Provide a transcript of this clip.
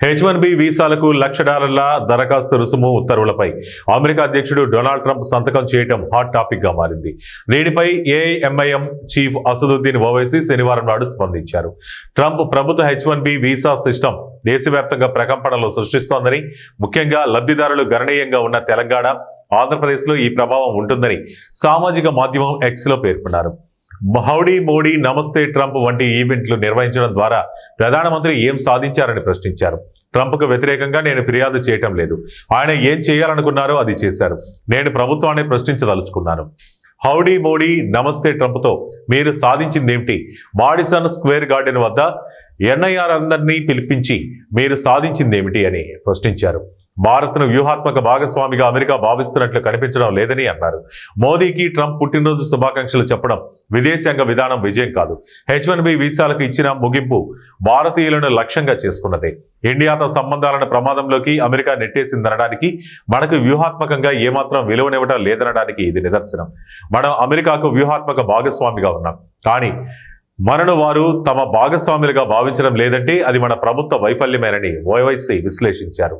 H1B వీసాలకు $1,00,000 దరఖాస్తు రుసుము ఉత్తర్వులపై America అధ్యక్షుడు డొనాల్డ్ ట్రంప్ సంతకం చేయడం హాట్ టాపిక్ గా మారింది. దీనిపై ఏఐఎంఐఎం చీఫ్ అసదుద్దీన్ ఓవైసీ శనివారం నాడు స్పందించారు. ట్రంప్ ప్రభుత్వ H1B వీసా సిస్టమ్ దేశవ్యాప్తంగా ప్రకంపనలు సృష్టిస్తోందని, ముఖ్యంగా లబ్ధిదారులు గణనీయంగా ఉన్న తెలంగాణ, ఆంధ్రప్రదేశ్లో ఈ ప్రభావం ఉంటుందని సామాజిక మాధ్యమం ఎక్స్ లో పేర్కొన్నారు. హౌడీ మోడీ, నమస్తే ట్రంప్ వంటి ఈవెంట్లు నిర్వహించడం ద్వారా ప్రధానమంత్రి ఏం సాధించారని ప్రశ్నించారు. ట్రంప్కు వ్యతిరేకంగా నేను ఫిర్యాదు చేయటం లేదు. ఆయన ఏం చేయాలనుకున్నారో అది చేశారు. నేను ప్రభుత్వాన్ని ప్రశ్నించదలుచుకున్నాను. హౌడీ మోడీ, నమస్తే ట్రంప్తో మీరు సాధించిందేమిటి? మాడిసన్ స్క్వేర్ గార్డెన్ వద్ద ఎన్ఐఆర్ అందరినీ పిలిపించి మీరు సాధించిందేమిటి అని ప్రశ్నించారు. భారత్ను వ్యూహాత్మక భాగస్వామిగా అమెరికా భావిస్తున్నట్లు కనిపించడం లేదని అన్నారు. మోదీకి ట్రంప్ పుట్టినరోజు శుభాకాంక్షలు చెప్పడం విదేశాంగ విధానం విజయం కాదు. H1B వీసాలకు ఇచ్చిన ముగింపు భారతీయులను లక్ష్యంగా చేసుకున్నదే. ఇండియాతో సంబంధాలను ప్రమాదంలోకి అమెరికా నెట్టేసిందనడానికి, మనకు వ్యూహాత్మకంగా ఏమాత్రం విలువనివ్వడం లేదనడానికి ఇది నిదర్శనం. మనం అమెరికాకు వ్యూహాత్మక భాగస్వామిగా ఉన్నాం, కానీ మనను వారు తమ భాగస్వాములుగా భావించడం లేదంటే అది మన ప్రభుత్వ వైఫల్యమేనని ఓవైసీ విశ్లేషించారు.